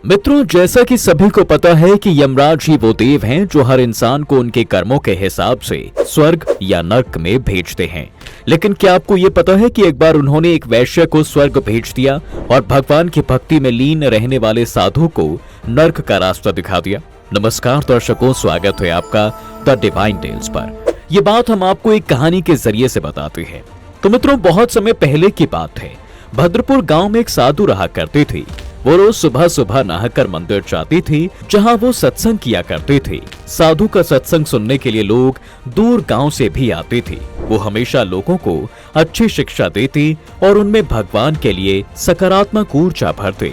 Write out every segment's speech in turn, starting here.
मित्रों, जैसा कि सभी को पता है कि यमराज ही वो देव हैं जो हर इंसान को उनके कर्मों के हिसाब से स्वर्ग या नर्क में भेजते हैं। लेकिन क्या आपको ये पता है कि एक बार उन्होंने एक वैश्य को स्वर्ग भेज दिया और भगवान की भक्ति में लीन रहने वाले साधु को नर्क का रास्ता दिखा दिया। नमस्कार दर्शकों, स्वागत है आपका द डिवाइन टेल्स पर। ये बात हम आपको एक कहानी के जरिए से बताते हैं। तो मित्रों, बहुत समय पहले की बात है। भद्रपुर गांव में एक साधु रहा करते थे। वो रोज सुबह सुबह नहाकर मंदिर जाती थी, जहां वो सत्संग किया करते थे। साधु का सत्संग सुनने के लिए लोग दूर गांव से भी आते थे। वो हमेशा लोगों को अच्छी शिक्षा देते और उनमें भगवान के लिए सकारात्मक ऊर्जा भरते।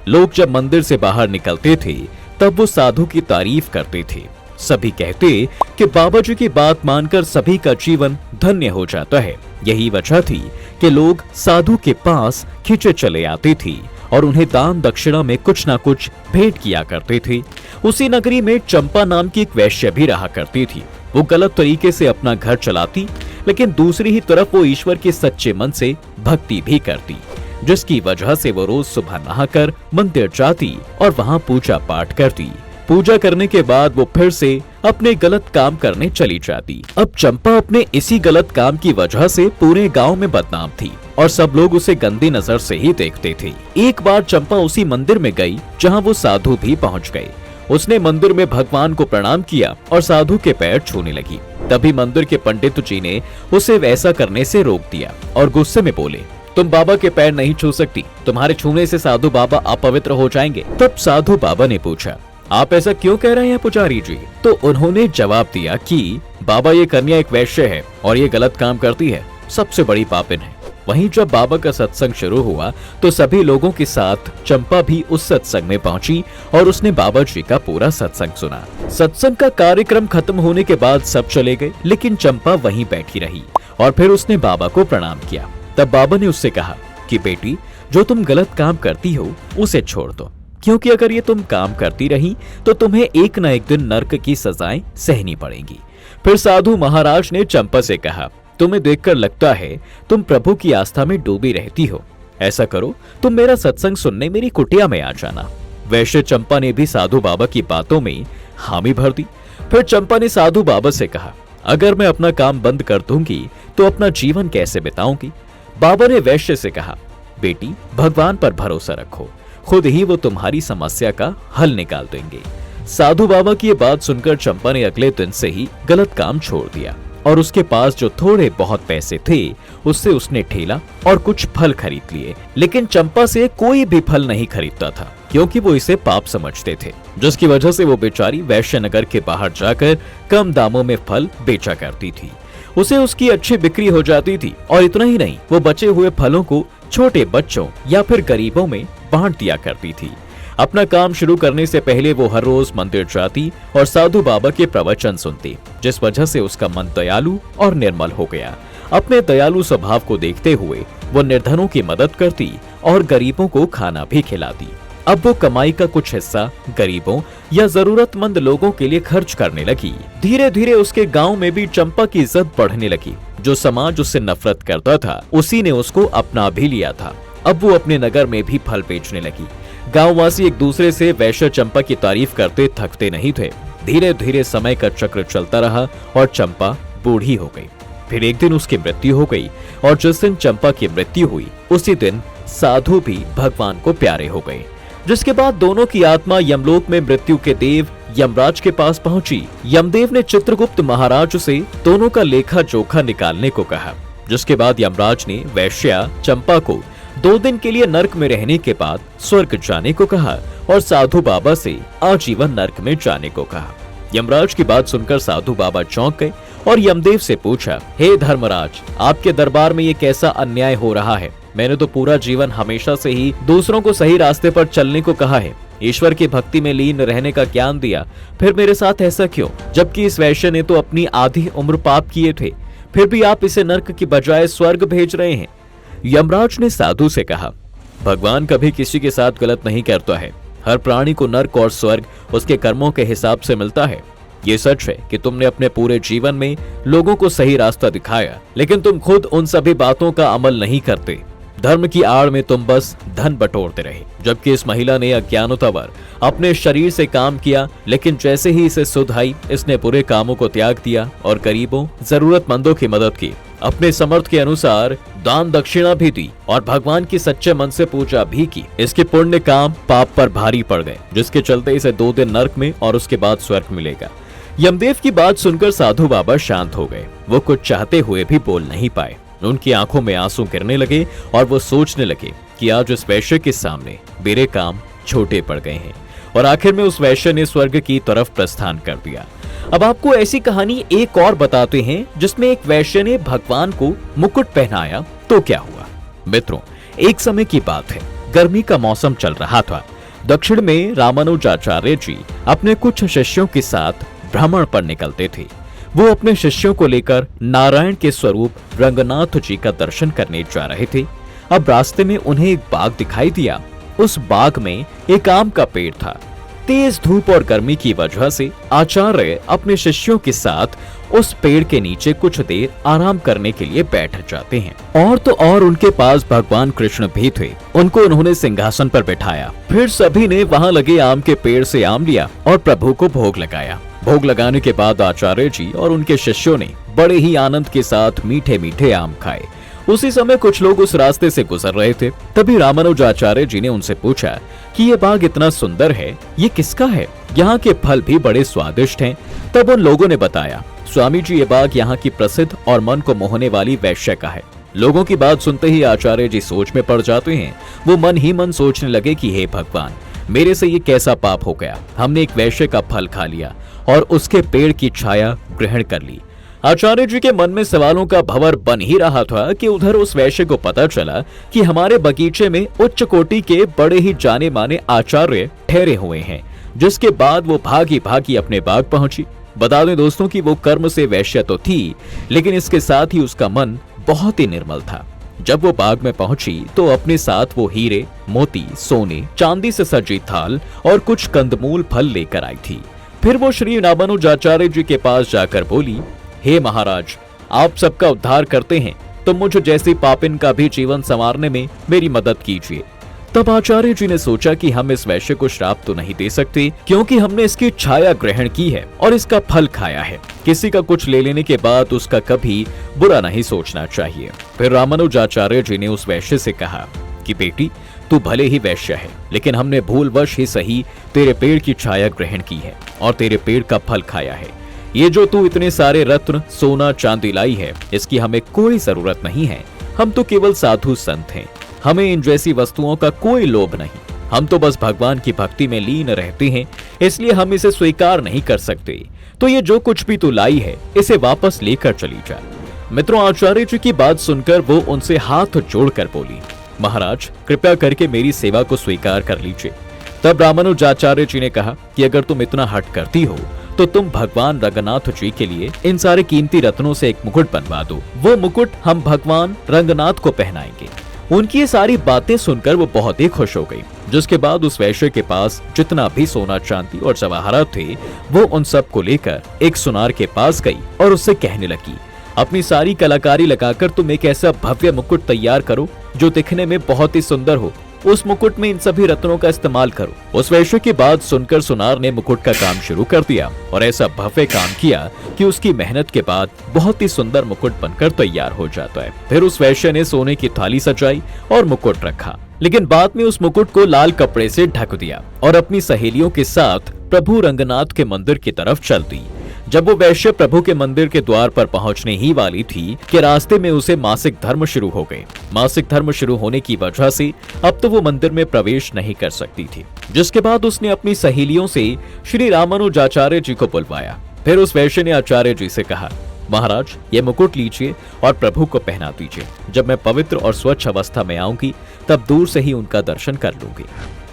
लोग जब मंदिर से बाहर निकलते थे तब वो साधु की तारीफ करते थे। सभी कहते कि बाबा जी की बात मानकर सभी का जीवन धन्य हो जाता है। यही वजह थी कि लोग साधु के पास खींचे चले आते थे और उन्हें दान दक्षिणा में कुछ ना कुछ भेंट किया करते थे। उसी नगरी में चंपा नाम की एक वैश्य भी रहा करती थी। वो गलत तरीके से अपना घर चलाती, लेकिन दूसरी ही तरफ वो ईश्वर के सच्चे मन से भक्ति भी करती, जिसकी वजह से वो रोज सुबह नहाकर मंदिर जाती और वहाँ पूजा पाठ करती। पूजा करने के बाद वो फिर से अपने गलत काम करने चली जाती। अब चंपा अपने इसी गलत काम की वजह से पूरे गांव में बदनाम थी और सब लोग उसे गंदी नजर से ही देखते थे। एक बार चंपा उसी मंदिर में गई जहां वो साधु भी पहुंच गए। उसने मंदिर में भगवान को प्रणाम किया और साधु के पैर छूने लगी। तभी मंदिर के पंडित जी ने उसे वैसा करने से रोक दिया और गुस्से में बोले, तुम बाबा के पैर नहीं छू सकती, तुम्हारे छूने से साधु बाबा अपवित्र हो जाएंगे। तब साधु बाबा ने पूछा, आप ऐसा क्यों कह रहे हैं पुजारी जी? तो उन्होंने जवाब दिया कि बाबा, ये कन्या एक वैश्य है और ये गलत काम करती है, सबसे बड़ी पापिन है। वहीं जब बाबा का सत्संग शुरू हुआ तो सभी लोगों के साथ चंपा भी उस सत्संग में पहुंची और उसने बाबा जी का पूरा सत्संग सुना। सत्संग का कार्यक्रम खत्म होने के बाद सब चले गए, लेकिन चंपा वहीं बैठी रही और फिर उसने बाबा को प्रणाम किया। तब बाबा ने उससे कहा कि बेटी, जो तुम गलत काम करती हो उसे छोड़ दो, क्योंकि अगर ये तुम काम करती रही तो तुम्हें एक न एक दिन नर्क की सजाएं सहनी पड़ेंगी। फिर साधु महाराज ने चंपा से कहा, तुम्हें देखकर लगता है तुम प्रभु की आस्था में डूबी रहती हो। ऐसा करो, तुम मेरा सत्संग सुनने मेरी कुटिया में आ जाना। वैश्य चंपा ने भी साधु बाबा की बातों में हामी भर दी। फिर चंपा ने साधु बाबा से कहा, अगर मैं अपना काम बंद कर दूंगी तो अपना जीवन कैसे बिताऊंगी? बाबा ने वैश्य से कहा, बेटी, भगवान पर भरोसा रखो, खुद ही वो तुम्हारी समस्या का हल निकाल देंगे। साधु बाबा की ये बात सुनकर चंपा ने अगले दिन से ही गलत काम छोड़ दिया और उसके पास जो थोड़े बहुत पैसे थे उससे उसने ठेला और कुछ फल खरीद लिए। लेकिन चंपा से कोई भी फल नहीं खरीदता था, क्योंकि वो इसे पाप समझते थे, जिसकी वजह से वो बेचारी वैश्य नगर के बाहर जाकर कम दामों में फल बेचा करती थी। उसे उसकी अच्छी बिक्री हो जाती थी और इतना ही नहीं, वो बचे हुए फलों को छोटे बच्चों या फिर गरीबों में बांट दिया करती थी। अपना काम शुरू करने से पहले वो हर रोज मंदिर जाती और साधु बाबा के प्रवचन सुनती, जिस वजह से उसका मन दयालु और निर्मल हो गया। अपने दयालु स्वभाव को देखते हुए वो निर्धनों की मदद करती और गरीबों को खाना भी खिलाती। अब वो कमाई का कुछ हिस्सा गरीबों या जरूरतमंद लोगों के लिए खर्च करने लगी। धीरे धीरे उसके गांव में भी चंपा की इज्जत बढ़ने लगी। जो समाज उससे नफरत करता था उसी ने उसको अपना भी लिया था। अब वो अपने नगर में भी फल बेचने लगी। गांववासी एक दूसरे से वैश्य चंपा की तारीफ करते थकते नहीं थे। धीरे धीरे समय का चक्र चलता रहा और चंपा बूढ़ी हो गई। फिर एक दिन उसकी मृत्यु हो गई और जिस दिन चंपा की मृत्यु हुई उसी दिन साधु भी भगवान को प्यारे हो गए। जिसके बाद दोनों की आत्मा यमलोक में मृत्यु के देव यमराज के पास पहुंची। यमदेव ने चित्रगुप्त महाराज से दोनों का लेखा जोखा निकालने को कहा, जिसके बाद यमराज ने वैश्या चंपा को 2 दिन के लिए नर्क में रहने के बाद स्वर्ग जाने को कहा और साधु बाबा से आजीवन नर्क में जाने को कहा। यमराज की बात सुनकर साधु बाबा चौंक गए और यमदेव से पूछा, हे धर्मराज, आपके दरबार में ये कैसा अन्याय हो रहा है? मैंने तो पूरा जीवन हमेशा से ही दूसरों को सही रास्ते पर चलने को कहा है, ईश्वर की भक्ति में लीन रहने का ज्ञान दिया, फिर मेरे साथ ऐसा क्यों? जबकि इस वैश्य ने तो अपनी आधी उम्र पाप किए थे, फिर भी आप इसे नर्क की बजाय स्वर्ग भेज रहे हैं। यमराज ने साधु से कहा, भगवान कभी किसी के साथ गलत नहीं करता है। हर प्राणी को नर्क और स्वर्ग उसके कर्मों के हिसाब से मिलता है। ये सच है कि तुमने अपने पूरे जीवन में लोगों को सही रास्ता दिखाया, लेकिन तुम खुद उन सभी बातों का अमल नहीं करते। धर्म की आड़ में तुम बस धन बटोरते रहे। जबकि इस महिला ने अज्ञानतावर अपने शरीर से काम किया, लेकिन जैसे ही इसे सुध आई, इसने बुरे कामों को त्याग दिया और गरीबों, जरूरतमंदों की मदद की। अपने समर्थ के अनुसार दान दक्षिणा भी दी और भगवान की सच्चे मन से पूजा भी की। इसके पुण्य काम पाप पर भारी पड़ गए, जिसके चलते इसे 2 दिन नरक में और उसके बाद स्वर्ग मिलेगा। यमदेव की बात सुनकर साधु बाबा शांत हो गए। वो कुछ चाहते हुए भी बोल नहीं पाए। उनकी आंखों में आंसू गिरने लगे और वो सोचने लगे कि आज उस वैश्य के सामने मेरे काम छोटे पड़ गए हैं। और आखिर में उस वैश्य ने स्वर्ग की तरफ प्रस्थान कर दिया। अब आपको ऐसी कहानी एक और बताते हैं जिसमें एक वैश्य ने भगवान को मुकुट पहनाया तो क्या हुआ। मित्रों, एक समय की बात है, गर्मी का मौसम चल रहा था। दक्षिण में रामानुजाचार्य जी अपने कुछ शिष्यों के साथ भ्रमण पर निकलते थे। वो अपने शिष्यों को लेकर नारायण के स्वरूप रंगनाथ जी का दर्शन करने जा रहे थे। अब रास्ते में उन्हें एक बाग दिखाई दिया। उस बाग में एक आम का पेड़ था। तेज धूप और गर्मी की वजह से आचार्य अपने शिष्यों के साथ उस पेड़ के नीचे कुछ देर आराम करने के लिए बैठ जाते हैं। और तो और उनके पास भगवान कृष्ण भी थे। उनको उन्होंने सिंहासन पर बैठाया। फिर सभी ने वहां लगे आम के पेड़ से आम लिया और प्रभु को भोग लगाया। भोग लगाने के बाद आचार्य जी और उनके शिष्यों ने बड़े ही आनंद के साथ मीठे मीठे आम खाए। उसी समय कुछ लोग उस रास्ते से गुजर रहे थे। तभी रामानुजाचार्य जी ने उनसे पूछा कि ये बाग इतना सुंदर है, ये किसका है? यहाँ के फल भी बड़े स्वादिष्ट हैं। तब उन लोगों ने बताया, स्वामी जी, ये बाग यहाँ की प्रसिद्ध और मन को मोहने वाली वैश्य का है। लोगों की बात सुनते ही आचार्य जी सोच में पड़ जाते हैं। वो मन ही मन सोचने लगे कि हे भगवान, मेरे से ये कैसा पाप हो गया, हमने एक वैश्य का फल खा लिया और उसके पेड़ की छाया ग्रहण कर ली। आचार्य जी के मन में सवालों का भंवर बन ही रहा था कि उधर उस वैश्य को पता चला कि हमारे बगीचे में उच्च कोटि के बड़े ही जाने माने आचार्य ठहरे हुए हैं। जिसके बाद वो भागी भागी अपने बाग पहुंची। बता दें दोस्तों कि वो कर्म से वैश्य तो थी, लेकिन इसके साथ ही उसका मन बहुत ही निर्मल था। जब वो बाग में पहुंची तो अपने साथ वो हीरे, मोती, सोने, चांदी से सजी थाल और कुछ कंदमूल फल लेकर आई थी। फिर वो श्री रामानुजाचार्य जी के पास जाकर बोली, हे महाराज, आप सबका उद्धार करते हैं, तो मुझे जैसी पापिन का भी जीवन संवारने में मेरी मदद कीजिए। तब आचार्य जी ने सोचा कि हम इस वैश्य को श्राप तो नहीं दे सकते, क्योंकि हमने इसकी छाया ग्रहण की है और इसका फल खाया है। किसी का कुछ ले लेने के बाद उसका कभी बुरा नहीं सोचना चाहिए। फिर रामानुजाचार्य जी ने उस वैश्य से कहा कि बेटी, तू भले ही वैश्य है, लेकिन हमने भूलवश ही सही तेरे पेड़ की छाया ग्रहण की है और तेरे पेड़ का फल खाया है। ये जो तू इतने सारे रत्न, सोना, चांदी लाई है, इसकी हमें कोई जरूरत नहीं है। हम तो केवल साधु संत हैं। हमें इन जैसी वस्तुओं का कोई लोभ नहीं। हम तो बस भगवान की भक्ति में लीन रहते हैं, इसलिए हम इसे स्वीकार नहीं कर सकते। तो ये जो कुछ भी तू लाई है, इसे वापस लेकर चली जा। मित्रों, आचार्य जी की बात सुनकर वो उनसे हाथ जोड़कर बोली, महाराज, कृपया करके मेरी सेवा को स्वीकार कर लीजिए। तब रामानुजाचार्य जी ने कहा कि अगर तुम इतना हट करती हो तो तुम भगवान रंगनाथ जी के लिए इन सारे कीमती रत्नों से एक मुकुट बनवा दो। वो मुकुट हम भगवान रंगनाथ को पहनाएंगे। उनकी ये सारी बातें सुनकर वो बहुत ही खुश हो गई। जिसके बाद उस वैश्य के पास जितना भी सोना, चांदी और जवाहरात थे, वो उन सब को लेकर एक सुनार के पास गई और उससे कहने लगी, अपनी सारी कलाकारी लगाकर तुम एक ऐसा भव्य मुकुट तैयार करो जो दिखने में बहुत ही सुंदर हो। उस मुकुट में इन सभी रत्नों का इस्तेमाल करो। उस वैश्य की बात सुनकर सुनार ने मुकुट का काम शुरू कर दिया और ऐसा भव्य काम किया कि उसकी मेहनत के बाद बहुत ही सुंदर मुकुट बनकर तैयार हो जाता है। फिर उस वैश्य ने सोने की थाली सजाई और मुकुट रखा, लेकिन बाद में उस मुकुट को लाल कपड़े से ढक दिया और अपनी सहेलियों के साथ प्रभु रंगनाथ के मंदिर की तरफ चल दी। जब वो वैश्य प्रभु के मंदिर के द्वार पर पहुंचने ही वाली थी कि रास्ते में उसे मासिक धर्म शुरू हो गए। मासिक धर्म शुरू होने की वजह से अब तो वो मंदिर में प्रवेश नहीं कर सकती थी। जिसके बाद उसने अपनी सहेलियों से श्री रामानुजाचार्य जी को बुलवाया। फिर उस वैश्य ने आचार्य जी से कहा, महाराज, ये मुकुट लीजिए और प्रभु को पहना दीजिए। जब मैं पवित्र और स्वच्छ अवस्था में आऊंगी तब दूर से ही उनका दर्शन कर लूंगी।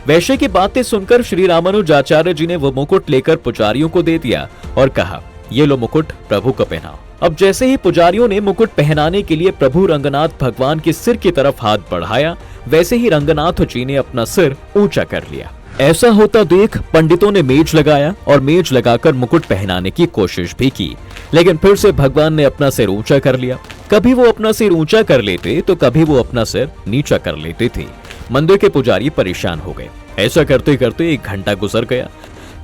वैश्य की बातें सुनकर श्री रामानुजाचार्य जी ने वो मुकुट लेकर पुजारियों को दे दिया और कहा, ये लो मुकुट, प्रभु को पहनाओ। अब जैसे ही पुजारियों ने मुकुट पहनाने के लिए प्रभु रंगनाथ भगवान के सिर की तरफ हाथ बढ़ाया, वैसे ही रंगनाथ जी ने अपना सिर ऊंचा कर लिया। ऐसा होता देख पंडितों ने मेज लगाया और मेज लगाकर मुकुट पहनाने की कोशिश भी की, लेकिन फिर से भगवान ने अपना सिर ऊंचा कर लिया। कभी वो अपना सिर ऊंचा कर लेते तो कभी वो अपना सिर नीचा कर लेते थे। मंदिर के पुजारी परेशान हो गए। ऐसा करते करते 1 घंटा गुजर गया।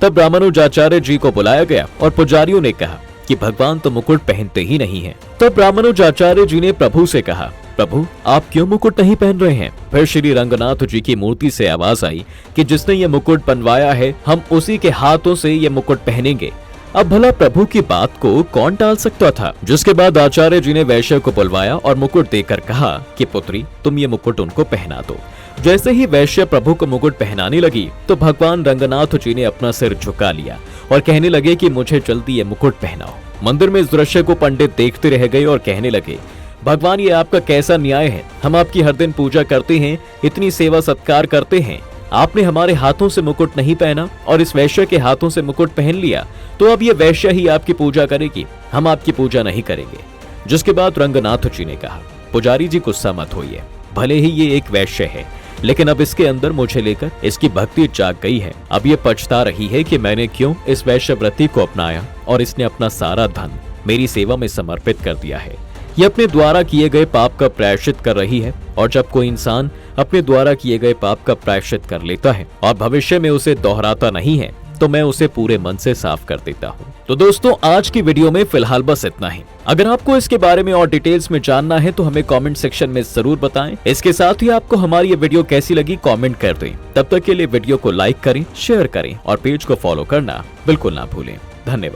तब रामानुजाचार्य जी को बुलाया गया और पुजारियों ने कहा कि भगवान तो मुकुट पहनते ही नहीं हैं। तब रामानुजाचार्य जी ने प्रभु से कहा, प्रभु आप क्यों मुकुट नहीं पहन रहे हैं? फिर श्री रंगनाथ जी की मूर्ति से आवाज आई कि जिसने ये मुकुट बनवाया है हम उसी के हाथों से ये मुकुट पहनेंगे। अब भला प्रभु की बात को कौन टाल सकता था? जिसके बाद आचार्य जी ने वैश्य को बुलवाया और मुकुट देकर कहा कि पुत्री तुम ये मुकुट उनको पहना दो। जैसे ही वैश्य प्रभु को मुकुट पहनाने लगी तो भगवान रंगनाथ जी ने अपना सिर झुका लिया और कहने लगे कि मुझे जल्दी ये मुकुट पहनाओ। मंदिर में इस दृश्य को पंडित देखते रह गए और कहने लगे, भगवान ये आपका कैसा न्याय है? हम आपकी हर दिन पूजा करते हैं, इतनी सेवा सत्कार करते हैं, आपने हमारे हाथों से मुकुट नहीं पहना और इस वैश्य के हाथों से मुकुट पहन लिया, तो अब ये वैश्य ही आपकी पूजा करेगी, हम आपकी पूजा नहीं करेंगे। जिसके बाद रंगनाथ जी ने कहा, पुजारी जी गुस्सा मत होइए, भले ही ये एक वैश्य है लेकिन अब इसके अंदर मुझे लेकर इसकी भक्ति जाग गई है। अब ये पछता रही है कि मैंने क्यों इस वैश्य वृत्ति को अपनाया और इसने अपना सारा धन मेरी सेवा में समर्पित कर दिया है। ये अपने द्वारा किए गए पाप का प्रायश्चित कर रही है और जब कोई इंसान अपने द्वारा किए गए पाप का प्रायश्चित कर लेता है और भविष्य में उसे दोहराता नहीं है तो मैं उसे पूरे मन से साफ कर देता हूँ। तो दोस्तों आज की वीडियो में फिलहाल बस इतना ही। अगर आपको इसके बारे में और डिटेल्स में जानना है तो हमें कमेंट सेक्शन में जरूर बताएं। इसके साथ ही आपको हमारी ये वीडियो कैसी लगी कमेंट कर दें। तब तक के लिए वीडियो को लाइक करें, शेयर करें और पेज को फॉलो करना बिल्कुल ना भूलें। धन्यवाद।